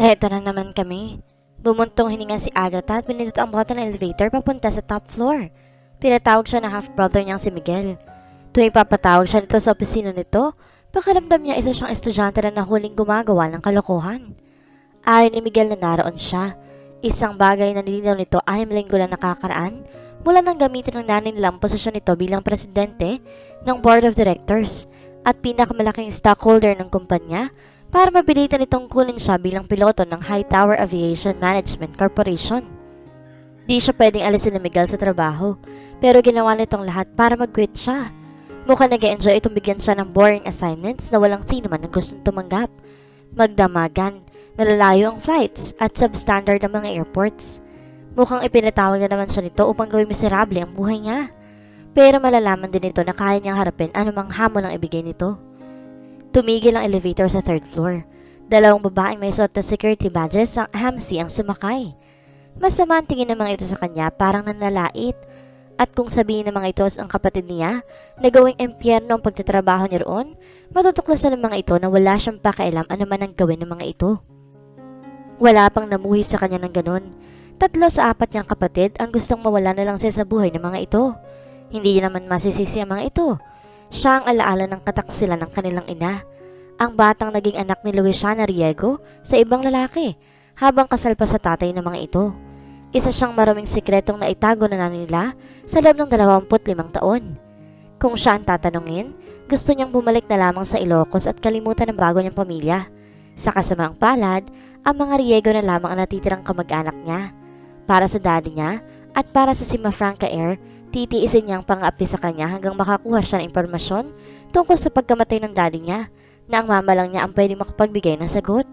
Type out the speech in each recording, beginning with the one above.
Eto na naman kami. Bumuntong hininga si Agatha at pinindot ang button ng elevator papunta sa top floor. Pinatawag siya ng half-brother niyang si Miguel. Tuwing papatawag siya nito sa opisina nito, pakiramdam niya isa siyang estudyante na nahuling gumagawa ng kalokohan. Ayon ni Miguel na naroon siya. Isang bagay na nilinaw nito ay linggo na nakakaraan mula nang gamitin ng nanay nilang posisyon nito bilang presidente ng board of directors at pinakamalaking stockholder ng kumpanya para mapilitan itong kunin siya bilang piloto ng Hightower Aviation Management Corporation. Di siya pwedeng alisin ni Miguel sa trabaho, pero ginawa nitong lahat para mag-quit siya. Mukhang nag-enjoy itong bigyan siya ng boring assignments na walang sino man ang gustong tumanggap. Magdamagan, malalayo ang flights at substandard ang mga airports. Mukhang ipinatawag na naman siya nito upang gawing miserable ang buhay niya. Pero malalaman din nito na kaya niyang harapin anumang hamon ang ibigay nito. Tumigil ang elevator sa third floor. Dalawang babaeng may suot na security badges ang hamsi ang sumakay. Masama ang tingin ng mga ito sa kanya, parang nanlalait. At kung sabihin ng mga ito ang kapatid niya na gawing empyerno ang pagtatrabaho niya roon, matutuklasan ng mga ito na wala siyang pakialam ano man ang gawin ng mga ito. Wala pang namuhi sa kanya ng ganun. 3 sa 4 niyang kapatid ang gustong mawala na lang siya sa buhay ng mga ito. Hindi niya naman masisisi ang mga ito. Siya ang alaala ng kataksilan ng kanilang ina. Ang batang naging anak ni Luisiana Riego sa ibang lalaki habang kasal pa sa tatay ng mga ito. Isa siyang maraming sikretong naitago na nila sa loob ng 25 taon. Kung siya ang tatanungin, gusto niyang bumalik na lamang sa Ilocos at kalimutan ang bago niyang pamilya. Sa kasamaang palad, ang mga Riego na lamang ang natitirang kamag-anak niya. Para sa daddy niya at para sa Sima Franca Air, titiisin niyang pang-api sa kanya hanggang makakuha siya ng impormasyon tungkol sa pagkamatay ng daddy niya na ang mama lang niya ang pwedeng makapagbigay ng sagot.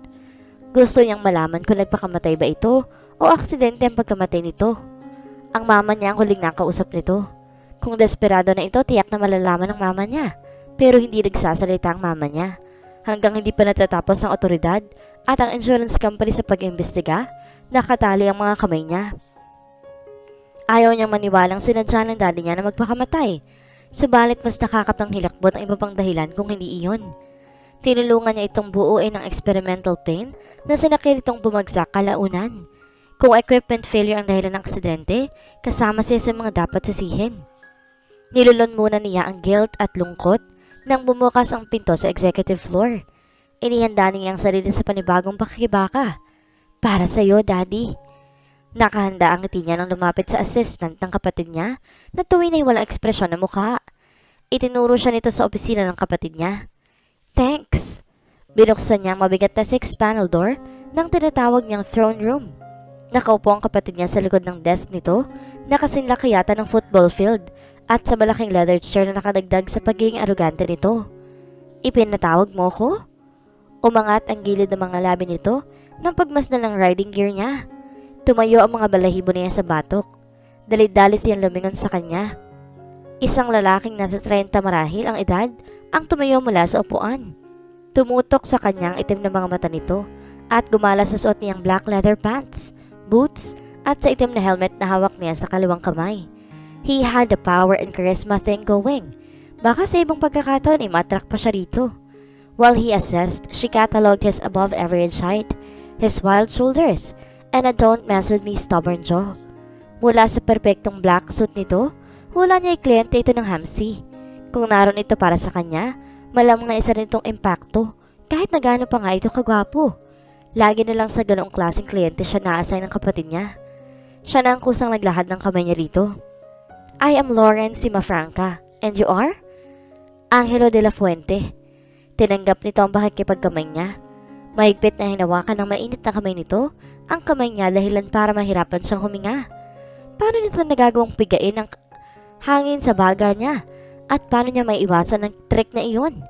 Gusto niyang malaman kung nagpakamatay ba ito o aksidente ang pagkamatay nito. Ang mama niya ang huling nakausap nito. Kung desperado na ito, tiyak na malalaman ng mama niya. Pero hindi nagsasalita ang mama niya. Hanggang hindi pa natatapos ang otoridad at ang insurance company sa pag-imbestiga, nakatali ang mga kamay niya. Ayaw niyang maniwalang sinadya ng daddy niya na magpakamatay. Subalit mas nakakapang hilakbot ang iba pang dahilan kung hindi iyon. Tinulungan niya itong buuin ng experimental plane na sinakay itong bumagsak kalaunan. Kung equipment failure ang dahilan ng aksidente, kasama siya sa mga dapat sisihin. Nilulon muna niya ang guilt at lungkot nang bumukas ang pinto sa executive floor. Inihanda niya ang sarili sa panibagong pakikibaka. Para sa iyo, Daddy. Nakahanda ang ngiti niya nang lumapit sa assistant ng kapatid niya na tuwing ay walang ekspresyon ng mukha. Itinuro siya nito sa opisina ng kapatid niya. Thanks. Binuksan niya ang mabigat na 6-panel door ng tinatawag niyang throne room. Nakaupo ang kapatid niya sa likod ng desk nito na kasinlaki yata ng football field at sa malaking leather chair na nakadagdag sa pagiging arugante nito. Ipinatawag mo ko? Umangat ang gilid ng mga labi nito nang pagmasdan ng riding gear niya. Tumayo ang mga balahibo niya sa batok. Dalid-dali siyang lumingon sa kanya. Isang lalaking nasa 30 marahil ang edad ang tumayo mula sa upuan. Tumutok sa kanya ang itim na mga mata nito at gumala sa suot niyang black leather pants, boots at sa itim na helmet na hawak niya sa kaliwang kamay. He had the power and charisma thing going. Baka sa ibang pagkakataon ay ma-attract pa siya rito. While he assessed, she catalogued his above average height, his wild shoulders, and a don't mess with me stubborn jaw. Mula sa perpektong black suit nito, hula niya ay kliyente ito ng hamsi. Kung naroon ito para sa kanya, malamang na isa rin itong impacto, kahit na gaano pa nga ito kagwapo. Lagi na lang sa ganoong klaseng kliyente siya na-assign ng kapatid niya. Siya na ang kusang naglahad ng kamay niya rito. I am Lauren Simafranca, and you are? Angelo de la Fuente. Tinanggap nito ang pakikipagkamay niya. Mahigpit na hinawakan ng mainit na kamay nito ang kamay niya dahilan para mahirapan siyang huminga. Paano nito nagagawang pigain ang hangin sa baga niya? At paano niya maiiwasan ng trick na iyon?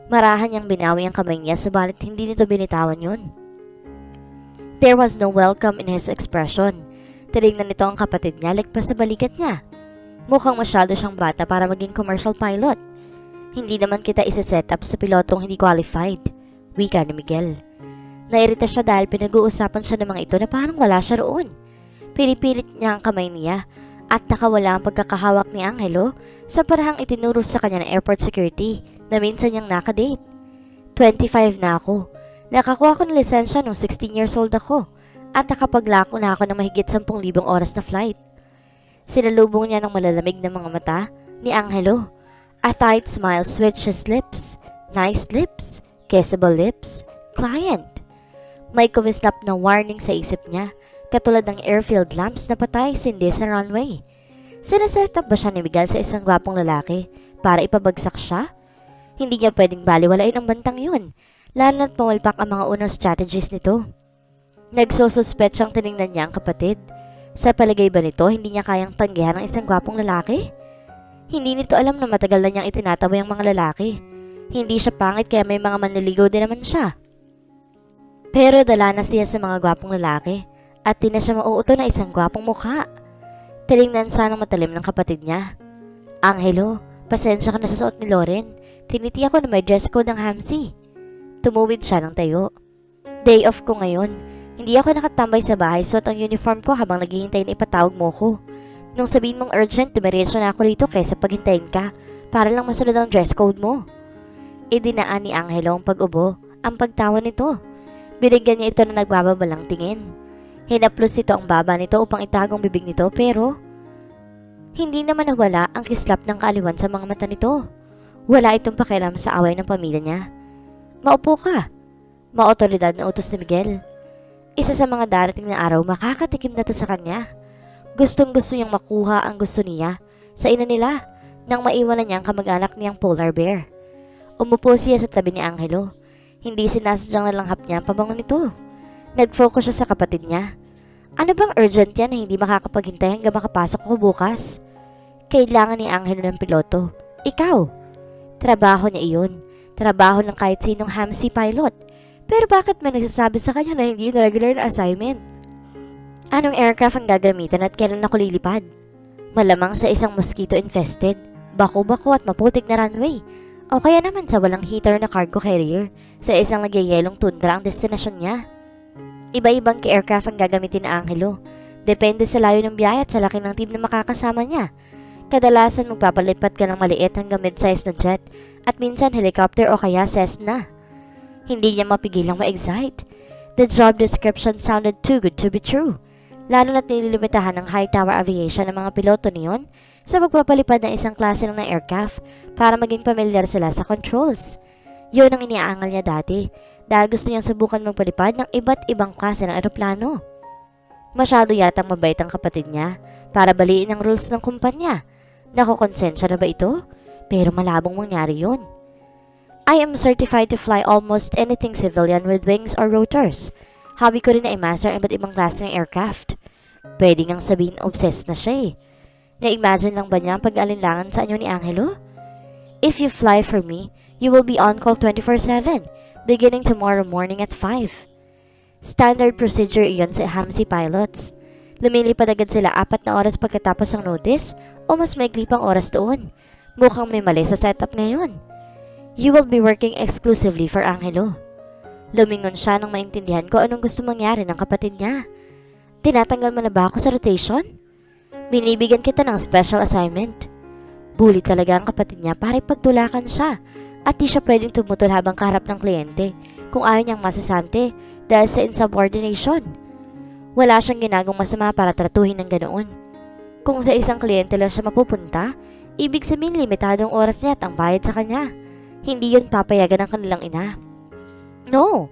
Marahan niyang binawi ang kamay niya subalit hindi nito binitawan yun. There was no welcome in his expression. Tinignan nito ang kapatid niya ligpas sa balikat niya. Mukhang masyado siyang bata para maging commercial pilot. Hindi naman kita isa-set up sa pilotong hindi qualified, wika ni Miguel. Nairita siya dahil pinag-uusapan siya ng mga ito na parang wala siya roon. Pinipilit niya ang kamay niya at nakawala ang pagkakahawak ni Angelo sa parahang itinuro sa kanya ng airport security na minsan niyang nakadate. 25 na ako. Nakakuha ko ng lisensya nung 16 years old ako at nakapaglako na ako ng mahigit 10,000 oras na flight. Sinalubong niya ng malalamig na mga mata ni Angelo. A tight smile switched his lips. Nice lips, kissable lips, client. May kumislap na warning sa isip niya, katulad ng airfield lamps na patay sindi sa runway. Sinaset up ba siya ni Miguel sa isang gwapong lalaki para ipabagsak siya? Hindi niya pwedeng baliwalain ang bantang yun, lalo na't pumulpak ang mga unang strategies nito. Nagsususpet siyang tiningnan niya ang kapatid. Sa palagay ba nito, hindi niya kayang tanggihan ang isang gwapong lalaki? Hindi nito alam na matagal na niyang itinataboy ang mga lalaki. Hindi siya pangit kaya may mga manliligaw din naman siya. Pero dala na siya sa mga gwapong lalaki at di na siya mauuto na isang gwapong mukha. Tiningnan siya ng matalim ng kapatid niya. Angelo, pasensya ka na sa suot ni Lauren. Tinitiyak ko na may dress code ng Hamsi. Tumuwid siya ng tayo. Day off ko ngayon. Hindi ako nakatambay sa bahay, suot ang uniform ko habang naghihintay na ipatawag mo ko. Nung sabihin mong urgent, dumiretso na ako rito kaysa paghintayin ka para lang masunod ang dress code mo. Idinaan ni Angelo ang pag-ubo, ang pagtawa nito. Binigyan niya ito na nagbababalang tingin. Hinaplos ito ang baba nito upang itagong bibig nito pero hindi naman nawala ang kislap ng kaaliwan sa mga mata nito. Wala itong pakialam sa away ng pamilya niya. Maupo ka. Maotoridad na utos ni Miguel. Isa sa mga darating na araw makakatikim na to sa kanya. Gustong gusto niyang makuha ang gusto niya sa ina nila nang maiwanan niya ang kamag-anak niyang polar bear. Umupo siya sa tabi ni Angelo. Hindi sinasadyang nalanghap niya ang pabango nito. Nag-focus siya sa kapatid niya. Ano bang urgent yan na hindi makakapaghintay hanggang makapasok ko bukas? Kailangan ni Angelo ng piloto. Ikaw. Trabaho niya iyon. Trabaho ng kahit sinong Hamsi pilot. Pero bakit may nagsasabi sa kanya na hindi yung regular na assignment? Anong aircraft ang gagamitan at kailan ako lilipad? Malamang sa isang mosquito-infested, bako-bako at maputik na runway. O kaya naman sa walang heater na cargo carrier sa isang nagyayelong tundra ang destinasyon niya. Iba-ibang aircraft ang gagamitin na Angelo. Depende sa layo ng biyahe at sa laki ng team na makakasama niya. Kadalasan magpapalipat ka ng maliit hanggang mid-size na jet at minsan helicopter o kaya Cessna. Hindi niya mapigilang ma-excite. The job description sounded too good to be true. Lalo na't nililimitahan ng high tower aviation ng mga piloto niyon sa magpapalipad ng isang klase lang ng aircraft para maging pamilyar sila sa controls. Yun ang iniaangal niya dati dahil gusto niyang subukan magpalipad ng iba't ibang klase ng aeroplano. Masyado yatang mabait ang kapatid niya para baliin ang rules ng kumpanya. Nakukonsensya na ba ito? Pero malabong mangyari yun. I am certified to fly almost anything civilian with wings or rotors. Hobby ko rin na i-master ang iba't ibang klase ng aircraft. Pwede ngang sabihin obsessed na siya eh. Na-imagine lang ba niya ang pag-alinlangan sa anyo ni Angelo? If you fly for me, you will be on call 24/7, beginning tomorrow morning at 5. Standard procedure iyon sa Hamsi pilots. Lumilipad agad sila 4 na oras pagkatapos ng notice o mas maigli pang oras doon. Mukhang may mali sa setup ngayon. You will be working exclusively for Angelo. Lumingon siya nang maintindihan ko anong gusto mangyari ng kapatid niya. Tinatanggal mo na ba ako sa rotation? Binibigyan kita ng special assignment. Bully talaga ang kapatid niya para ipagtulakan siya at di siya pwedeng tumutol habang kaharap ng kliyente kung ayaw niyang masasante dahil sa insubordination. Wala siyang ginagawang masama para tratuhin ng ganoon. Kung sa isang kliyente lang siya mapupunta, ibig sabihin limitadong oras niya at ang bayad sa kanya. Hindi yun papayagan ng kanilang ina. No,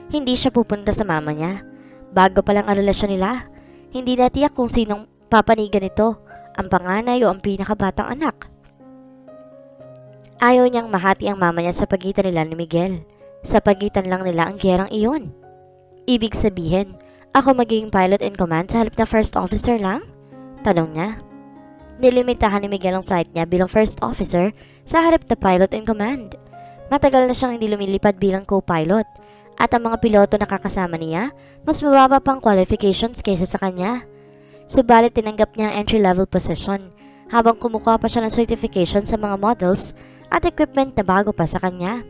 hindi siya pupunta sa mama niya. Bago pa lang ang relasyon nila, hindi natiyak kung sinong papanigan nito, ang panganay o ang pinakabatang anak. Ayaw niyang mahati ang mama niya sa pagitan nila ni Miguel. Sa pagitan lang nila ang gerang iyon. Ibig sabihin, ako magiging pilot in command sa halip na first officer lang? Tanong niya. Nilimitahan ni Miguel ang flight niya bilang first officer sa halip na pilot in command. Matagal na siyang hindi lumilipad bilang co-pilot at ang mga piloto na kakasama niya mas mababa pang qualifications kaysa sa kanya. Subalit tinanggap niya ang entry-level position habang kumukuha pa siya ng certification sa mga models at equipment na bago pa sa kanya.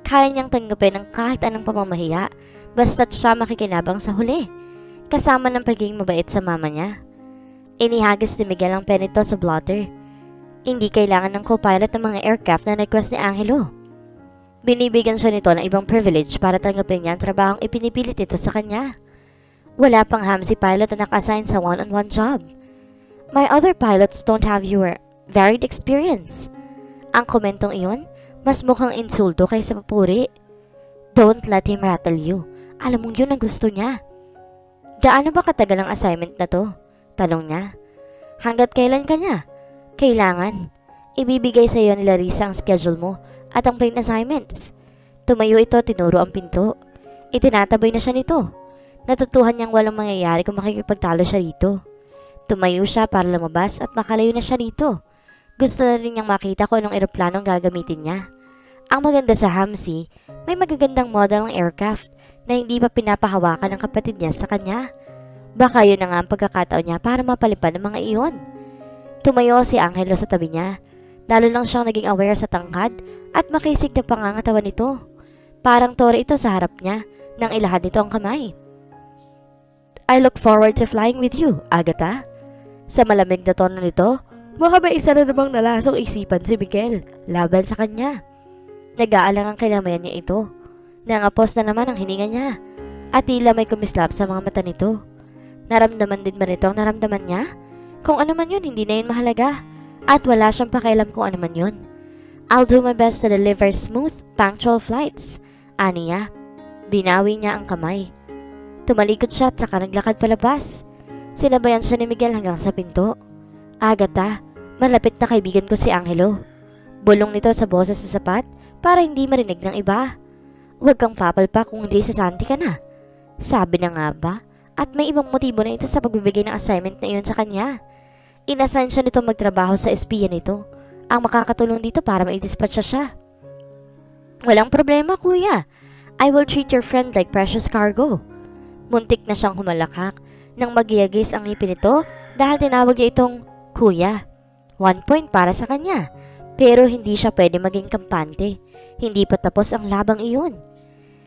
Kaya niyang tanggapin ang kahit anong pamamahiya basta't siya makikinabang sa huli, kasama ng pagiging mabait sa mama niya. Inihagis ni Miguel ang pen nito sa blotter. Hindi kailangan ng co-pilot ng mga aircraft na request ni Angelo. Binibigyan siya nito ng ibang privilege para tanggapin niya ang trabahong ipinipilit ito sa kanya. Wala pang Hamsi pilot na naka-assign sa one-on-one job. My other pilots don't have your varied experience. Ang komentong iyon, mas mukhang insulto kaysa papuri. Don't let him rattle you. Alam mong yun ang gusto niya. Gaano ba katagal ang assignment na to? Tanong niya. Hanggat kailan ka niya? Kailangan. Ibibigay sa iyo ni Larissa ang schedule mo at ang plain assignments. Tumayo ito, tinuro ang pinto. Itinatabay na siya nito. Natutuhan niyang walang mangyayari kung makikipagtalo siya rito. Tumayo siya para lumabas at makalayo na siya rito. Gusto na rin niyang makita kung anong eroplanong gagamitin niya. Ang maganda sa Hamsi, may magagandang model ng aircraft na hindi pa pinapahawakan ng kapatid niya sa kanya. Baka yun na nga ang pagkakataon niya para mapalipad ng mga iyon. Tumayo si Angelo sa tabi niya. Lalo lang siyang naging aware sa tangkad at makisig na pangangatawan nito. Parang tore ito sa harap niya nang ilahad nito ang kamay. I look forward to flying with you, Agatha. Sa malamig na tono nito, baka may isa na namang nalasong isipan si Miguel laban sa kanya. Nag-aalang ang kinamayan niya ito. Nangapos na naman ang hininga niya at tila may kumislap sa mga mata nito. Naramdaman din ba nito ang naramdaman niya? Kung ano man yun, hindi na yun mahalaga. At wala siyang pakialam kung ano man yun. I'll do my best to deliver smooth, punctual flights. Aniya. Binawi niya ang kamay. Tumalikod siya at saka naglakad palabas. Sinabayan siya ni Miguel hanggang sa pinto. Agatha, malapit na kaibigan ko si Angelo. Bulong nito sa boses sa sapat para hindi marinig ng iba. Huwag kang papalpa kung hindi sasanti ka na. Sabi na nga ba? At may ibang motibo na ito sa pagbibigay ng assignment na iyon sa kanya. Inassign siya nito magtrabaho sa espiya nito. Ang makakatulong dito para ma-dispatch siya. Walang problema, kuya. I will treat your friend like precious cargo. Muntik na siyang humalakak nang magiyagis ang ngipin nito dahil tinawag niya itong kuya. 1 point para sa kanya. Pero hindi siya pwede maging kampante. Hindi pa tapos ang labang iyon.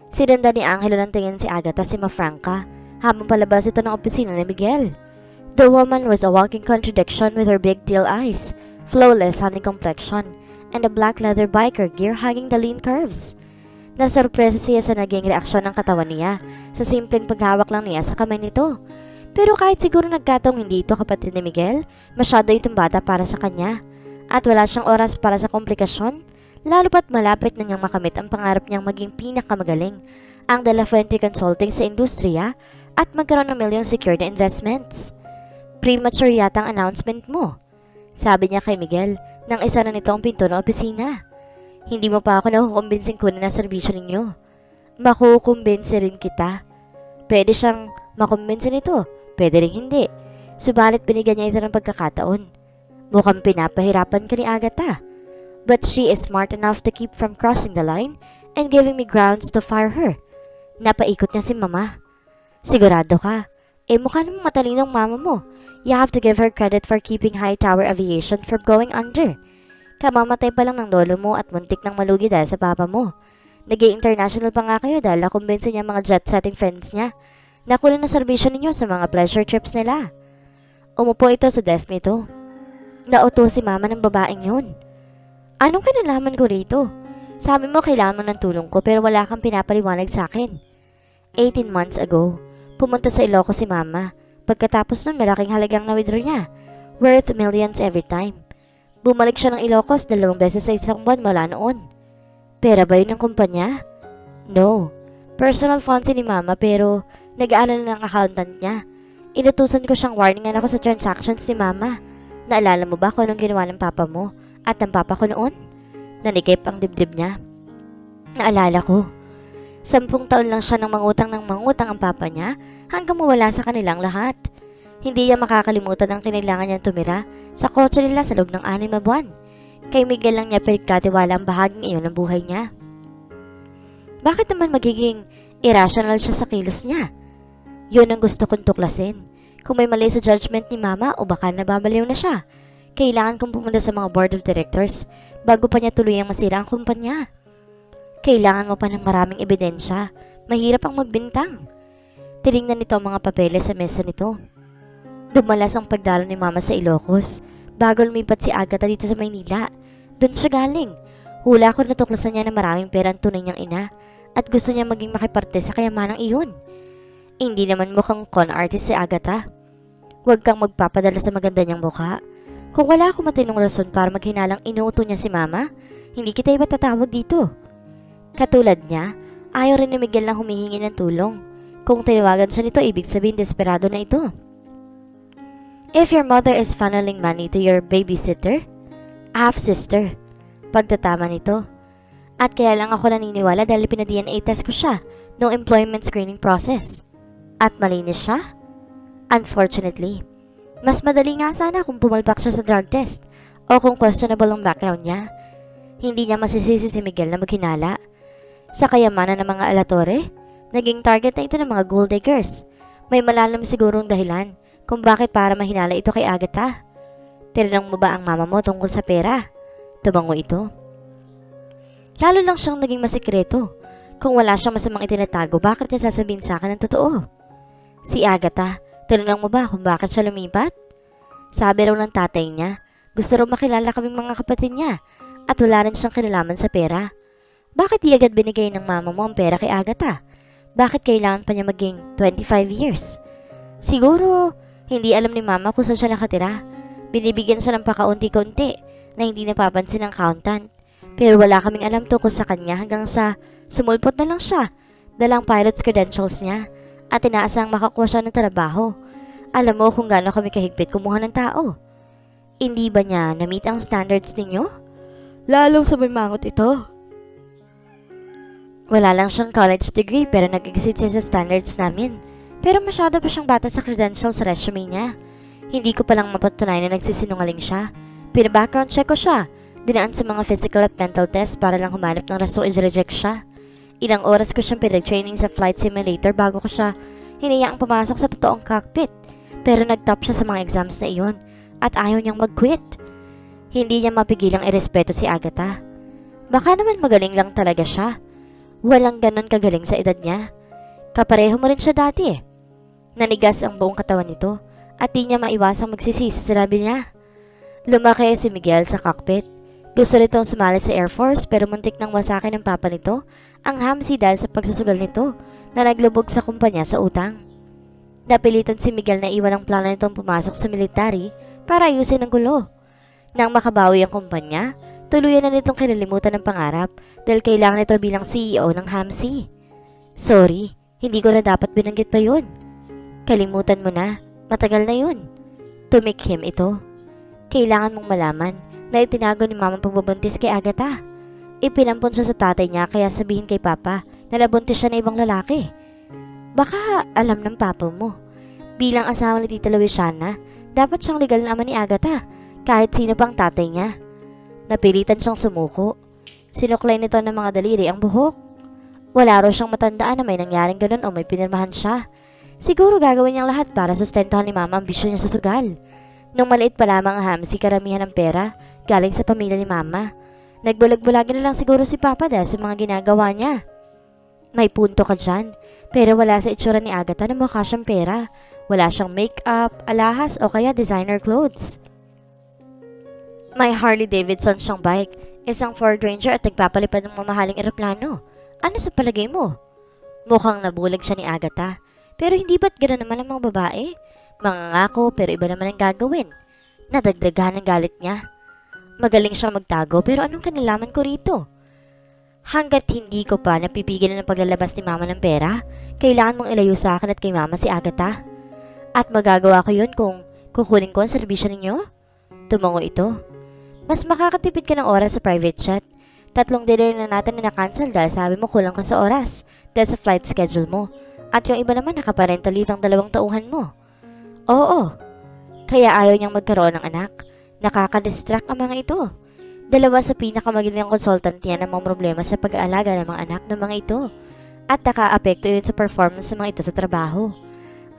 Sinanda ni Angelo ng tingin si Agatha si Mafranca habang palabas ito ng opisina ni Miguel. The woman was a walking contradiction with her big teal eyes, flawless honey complexion, and a black leather biker gear hugging the lean curves. Nasurpresa siya sa naging reaksyon ng katawan niya sa simpleng paghawak lang niya sa kamay nito. Pero kahit siguro nagkataong hindi ito kapatid ni Miguel, masyado itong bata para sa kanya. At wala siyang oras para sa komplikasyon, lalo pat malapit na niyang makamit ang pangarap niyang maging pinakamagaling, ang De La Fuente Consulting sa industriya at magkaroon ng million secured na investments. Premature yata ang announcement mo, sabi niya kay Miguel nang isa na nito ang pinto ng opisina. Hindi mo pa ako nakukumbinsing kunin ang serbisyo ninyo. Makukumbinsi rin kita. Pwede siyang makumbinsi nito, pwede rin hindi. Subalit binigyan niya ito ng pagkakataon. Mukhang pinapahirapan ka ni Agatha. But she is smart enough to keep from crossing the line and giving me grounds to fire her. Napaikot niya si Mama. Sigurado ka? Mukha namang matalinong mama mo. You have to give her credit for keeping High Tower Aviation from going under. Kamamatay pa lang ng lolo mo at muntik ng malugi dahil sa papa mo. Nag-i-international pa nga kayo dahil nakumbinsin niya mga jet-setting friends niya. Nakunin na serbisyo ninyo sa mga pleasure trips nila. Umupo ito sa desk nito. Nauto si mama ng babaeng yun. Anong kinalaman ko rito? Sabi mo kailangan mo ng tulong ko pero wala kang pinapaliwanag sa akin. 18 months ago, pumunta sa Ilocos si mama. Pagkatapos nun, malaking halagang na-withdraw niya. Worth millions every time. Bumalik siya ng Ilocos 2 beses sa isang buwan mula noon. Pera ba yun ng kumpanya? No. Personal funds ni mama pero nag-aalala ng accountant niya. Inutusan ko siyang warningan ako sa transactions ni mama. Naalala mo ba kung anong ginawa ng papa mo at ng papa ko noon? Nanikip ang dibdib niya. Naalala ko. 10 taon lang siya nang mangutang ang papa niya hanggang mawala sa kanilang lahat. Hindi niya makakalimutan ang kinailangan niyang tumira sa kotse nila sa loob ng 6 na buwan. Kay Miguel lang niya pinagkatiwala ang bahaging iyon ng buhay niya. Bakit naman magiging irrational siya sa kilos niya? Yun ang gusto kong tuklasin. Kung may mali sa judgment ni mama o baka nababaliw na siya, kailangan kong pumunta sa mga board of directors bago pa niya tuluyang masira ang kumpanya. Kailangan mo pa ng maraming ebidensya. Mahirap ang magbintang. Tinignan nito ang mga papeles sa mesa nito. Dumalas ang pagdalo ni mama sa Ilocos bago lumipat si Agatha dito sa Maynila. Doon siya galing. Hula ko natuklasan niya na maraming pera ang tunay niyang ina at gusto niya maging makiparte sa kayamanang iyon. Hindi naman mukhang con artist si Agatha. Huwag kang magpapadala sa maganda niyang mukha. Kung wala akong matinong rason para maghinalang inuuto niya si Mama, hindi kita ipatatawag dito. Katulad niya, ayaw rin ni Miguel na humihingi ng tulong. Kung tinawagan siya nito, ibig sabihin desperado na ito. If your mother is funneling money to your babysitter, half-sister, pagtatama nito. At kaya lang ako naniniwala dahil pina-DNA test ko siya noong employment screening process. At malinis siya? Unfortunately. Mas madali nga sana kung pumalpak siya sa drug test o kung questionable ang background niya. Hindi niya masisisi si Miguel na maghinala. Sa kayamanan ng mga alatore, naging target na ito ng mga gold diggers. May malalim sigurong dahilan kung bakit para mahinala ito kay Agatha. Tinanong mo ba ang mama mo tungkol sa pera? Tumango ito. Lalo lang siyang naging masikreto. Kung wala siyang masamang itinatago, bakit niya sasabihin sa akin ang totoo? Si Agatha, tinanong mo ba kung bakit siya lumipat? Sabi raw ng tatay niya, gusto raw makilala kaming mga kapatid niya at wala rin siyang kinalaman sa pera. Bakit di agad binigay ng mama mo ang pera kay Agatha? Bakit kailangan pa niya maging 25 years? Siguro, hindi alam ni mama kung saan siya nakatira. Binibigyan siya ng pakaunti-kunti na hindi napapansin ng accountant. Pero wala kaming alam tungkol sa kanya hanggang sa sumulpot na lang siya. Dalang pilot's credentials niya at inaasang makakuha siya ng trabaho. Alam mo kung gaano kami kahigpit kumuha ng tao. Hindi ba niya na-meet ang standards ninyo? Lalong sumimangot ito. Wala lang siyang college degree pero nag-exceed siya sa standards namin. Pero masyado pa siyang bata sa credentials sa resume niya. Hindi ko palang mapatunayan na nagsisinungaling siya. Pina-background check ko siya. Dinaan sa mga physical at mental test para lang humanap ng rasong i-reject siya. Ilang oras ko siyang pinag-training sa flight simulator bago ko siya hinayaang pumasok sa totoong cockpit. Pero nag-top siya sa mga exams na iyon at ayaw niyang mag-quit. Hindi niya mapigilang irespeto si Agatha. Baka naman magaling lang talaga siya. Walang ganon kagaling sa edad niya. Kapareho mo rin siya dati eh. Nanigas ang buong katawan nito at di niya maiwasang magsisisi sa sinabi niya. Lumaki si Miguel sa cockpit. Gusto nitong sumali sa Air Force pero muntik nang wasakin ng papa nito ang hamsi dahil sa pagsusugal nito na naglubog sa kumpanya sa utang. Napilitan si Miguel na iwan ang plano nitong pumasok sa military para ayusin ang gulo. Nang makabawi ang kumpanya, tuluyan na nitong kinalimutan ng pangarap dahil kailangan nito bilang CEO ng hamsi. Sorry, hindi ko na dapat binanggit pa yun. Kalimutan mo na, matagal na yun. Tumikhim ito. Kailangan mong malaman na itinago ni mama pagbubuntis kay Agatha. Ipinampon siya sa tatay niya kaya sabihin kay papa na nabuntis siya na ibang lalaki. Baka alam ng papa mo. Bilang asawa ni Tita Luisiana, dapat siyang legal na ama ni Agatha kahit sino pang tatay niya. Napilitan siyang sumuko. Sinuklay nito ng mga daliri ang buhok. Wala raw siyang matandaan na may nangyaring ganun o may pinirmahan siya. Siguro gagawin niyang lahat para sustentuhan ni mama ang bisyo niya sa sugal. Nung maliit pa lamang ang hamsi karamihan ng pera galing sa pamilya ni mama. Nagbulag-bulagin na lang siguro si papa dahil sa mga ginagawa niya. May punto ka dyan, pero wala sa itsura ni Agatha na mukha siyang pera. Wala siyang make-up, alahas o kaya designer clothes. May Harley Davidson siyang bike, isang Ford Ranger at nagpapalipad ng mamahaling eroplano. Ano sa palagay mo? Mukhang nabulag siya ni Agatha, pero hindi ba't gano'n naman ang mga babae? Mangangako pero iba naman ang gagawin. Nadagdagan ang galit niya. Magaling siyang magtago pero anong kinalaman ko rito? Hanggat hindi ko pa napipigilan ng paglalabas ni mama ng pera, kailangan mong ilayo sa akin at kay mama si Agatha. At magagawa ko yun kung kukunin ko ang serbisyo ninyo? Tumango ito. Mas makakatipid ka ng oras sa private chat. 3 dinner na natin na na-cancel dahil sabi mo kulang ka sa oras dahil sa flight schedule mo. At yung iba naman nakaparental leave ang 2 tauhan mo. Oo. Kaya ayaw niyang magkaroon ng anak. Nakaka-distract ang mga ito. 2 sa pinakamagaling consultant niya ng mga problema sa pag-aalaga ng mga anak ng mga ito. At naka-apekto yun sa performance ng mga ito sa trabaho.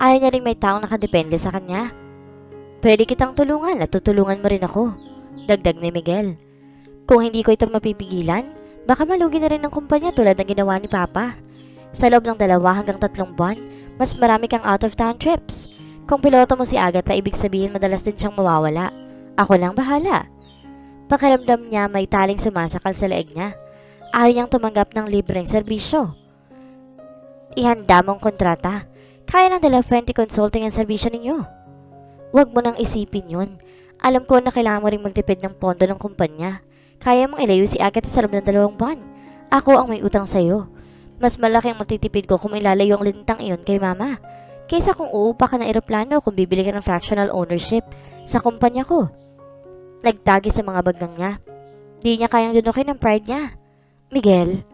Ayaw niya rin may taong nakadepende sa kanya. Pwede kitang tulungan at tutulungan mo rin ako. Dagdag ni Miguel. Kung hindi ko ito mapipigilan, baka malugi na rin ang kumpanya tulad ng ginawa ni Papa. Sa loob ng 2 hanggang 3 buwan, mas marami kang out-of-town trips. Kung piloto mo si Agatha, ibig sabihin madalas din siyang mawawala. Ako lang bahala. Pakiramdam niya may taling sumasakal sa leeg niya. Ayaw niyang tumanggap ng libreng serbisyo. Ihanda mong kontrata. Kaya ng De La Fuente Consulting ang serbisyo ninyo. Huwag mo nang isipin yun. Alam ko na kailangan mo ring magtipid ng pondo ng kumpanya. Kaya mong ilayo si Agatha sa loob ng 2 buwan. Ako ang may utang sa'yo. Mas malaki ang matitipid ko kung ilalayo ang lintang iyon kay mama. Kaysa kung uupa ka ng eroplano kung bibili ka ng fractional ownership sa kumpanya ko. Nagtagi sa mga bagang niya. Di niya kayang dunukin ang pride niya. Miguel,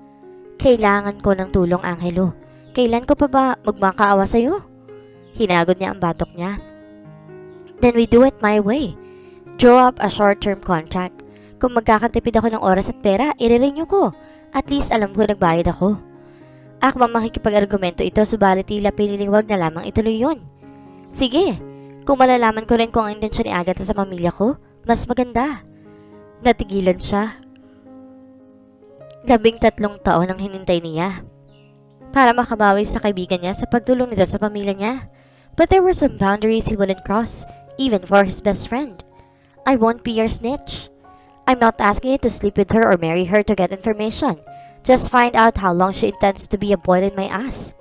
kailangan ko ng tulong, Angelo. Kailan ko pa ba magmakaawa sa'yo? Hinagod niya ang batok niya. Then we do it my way. Draw up a short-term contract. Kung magkakatipid ako ng oras at pera, i-renew ko. At least alam ko nagbayad ako. Akmang makikipag-argumento ito, subalit tila piniling wag na lamang ituloy yun. Sige, kung malalaman ko rin kung ang intensyon ni Agatha sa pamilya ko, mas maganda. Natigilan siya. 13 taon ang hinintay niya para makabawi sa kaibigan niya sa pagtulong nito sa pamilya niya. But there were some boundaries he wouldn't cross, even for his best friend. I won't be your snitch. I'm not asking you to sleep with her or marry her to get information. Just find out how long she intends to be a boil in my ass.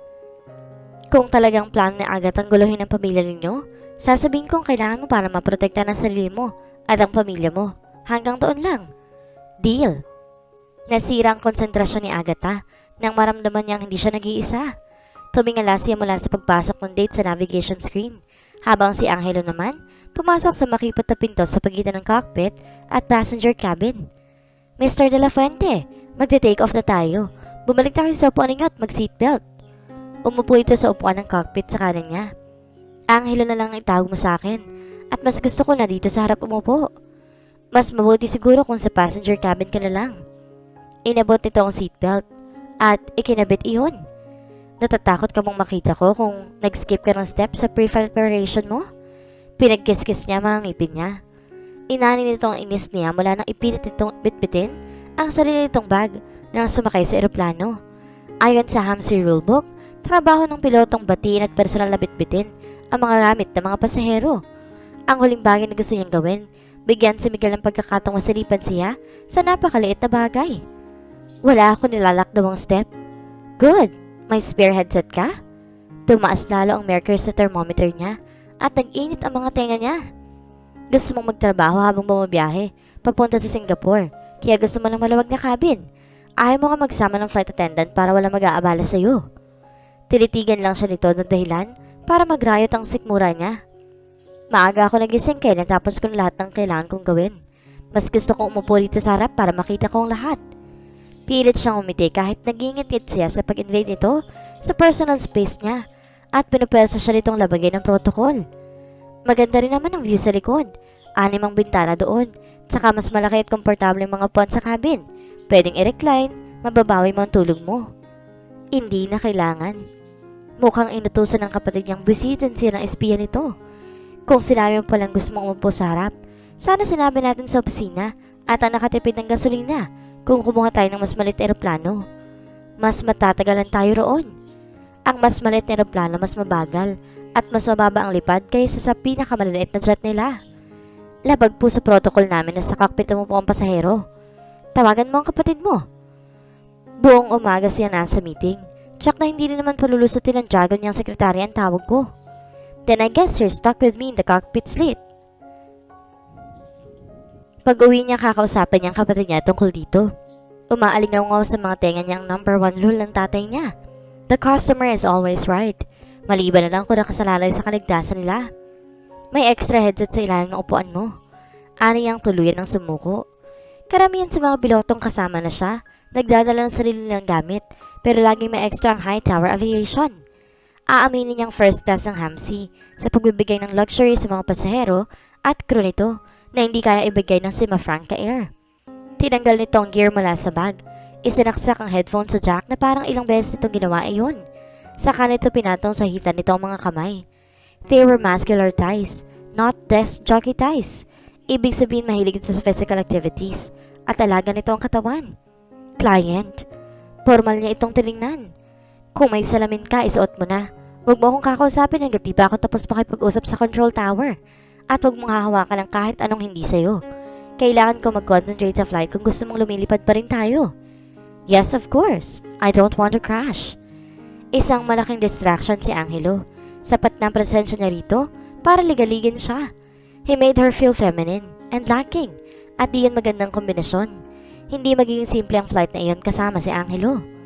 Kung talagang plano ni Agatha ang guluhin ang pamilya ninyo, sasabihin kong kailangan mo para maprotekta ng sarili mo at ang pamilya mo. Hanggang doon lang. Deal. Nasira ang konsentrasyon ni Agatha nang maramdaman niyang hindi siya nag-iisa. Tumingala siya mula sa pagpasok ng date sa navigation screen, habang si Angelo naman pumasok sa makipot na pinto sa pagitan ng cockpit at passenger cabin. Mr. De La Fuente, magte-take off na tayo. Bumalik tayo sa upuan ninyo at mag-seatbelt. Umupo ito sa upuan ng cockpit sa kanan niya. Angelo na lang ang itawag mo sa akin at mas gusto ko na dito sa harap umupo. Mas mabuti siguro kung sa passenger cabin ka na lang. Inabot nito ang seatbelt at ikinabit iyon. Natatakot ka mong makita ko kung nag-skip ka ng step sa pre-preparation mo? Pinagkiskis niya mga ngipin niya. Inani nito ang inis niya mula nang ipilit nitong bitbitin ang sarili nitong bag nang sumakay sa eroplano. Ayon sa HAMSI rulebook, trabaho ng pilotong batiin at personal na bitbitin ang mga gamit ng mga pasahero. Ang huling bagay na gusto niyang gawin, bigyan si Miguel ng pagkakataong masalipan siya sa napakaliit na bagay. Wala ako nilalakdawang step. Good! May spare headset ka? Tumaas lalo ang mercury sa thermometer niya at nag-init ang mga tenga niya. Gusto mong magtrabaho habang bumabiyahe papunta sa Singapore, kaya gusto mo ng maluwag na cabin. Ayaw mo ka magsama ng flight attendant para wala mag-aabala sa'yo. Tinitigan lang siya nito ng dahilan para magrayot ang sikmura niya. Maaga ako nagising kaya natapos ko lahat ng kailangan kong gawin. Mas gusto kong umupo dito sa harap para makita ko ang lahat. Pilit siyang umiti kahit nagingit-ngit siya sa pag-invade nito sa personal space niya at pinupwersa siya nitong labagay ng protocol. Maganda rin naman ang view sa likod. 6 ang bintana doon, tsaka mas malaki at komportable ang mga upuan sa cabin. Pwedeng i-recline, mababawi mo ang tulog mo. Hindi na kailangan. Mukhang inutusan ng kapatid niyang bisitin siya ng espiya nito. Kung sinabi mo palang gusto mong umupo sa harap, sana sinabi natin sa opisina at ang nakatipid ng gasolina kung kumuha tayo ng mas maliit na eroplano. Mas matatagalan tayo roon. Ang mas maliit na eroplano mas mabagal at mas mababa ang lipad kaysa sa pinakamaliliit na jet nila. Labag po sa protocol namin na sa cockpit mo po ang pasahero. Tawagan mo ang kapatid mo. Buong umaga siya nasa meeting. Tsak na hindi rin naman palulusutin ng dragon niyang sekretary ang tawag ko. Then I guess you're stuck with me in the cockpit slate. Pag-uwi niya kakausapin niyang kapatid niya tungkol dito. Umaalingaw sa mga tenga niya ang number 1 rule ng tatay niya. The customer is always right. Maliban na lang kung nakasalalay sa kaligtasan nila. May extra headset sa ilalim ng upuan mo. Ani ang tuluyan ng sumuko. Karamihan sa mga pilotong kasama na siya, nagdadala ng sarili nilang gamit, pero laging may extra ang High Tower Aviation. Aaminin niyang first class ang HAMSI sa pagbibigay ng luxury sa mga pasahero at crew nito na hindi kaya ibigay ng Simafranca Air. Tinanggal nito ang gear mula sa bag. Isinaksak ang headphone sa jack na parang ilang beses nitong ginawa iyon. Saka nito pinatong sa hitan nito ang mga kamay. They were muscular ties, not desk jockey ties. Ibig sabihin mahilig ito sa physical activities at alaga nito ang katawan. Client, formal niya itong tiningnan. Kung may salamin ka, isuot mo na. Huwag mo akong kakausapin hanggang di pa ako tapos makipag-usap sa control tower. At huwag mong hahawakan ng kahit anong hindi sa'yo. Kailangan ko mag-concentrate sa flight kung gusto mong lumilipad pa rin tayo. Yes, of course. I don't want to crash. Isang malaking distraction si Angelo. Sapat na presensya niya rito para ligaligin siya. He made her feel feminine and lacking. At diyan magandang kombinasyon. Hindi magiging simple ang flight na iyon kasama si Angelo.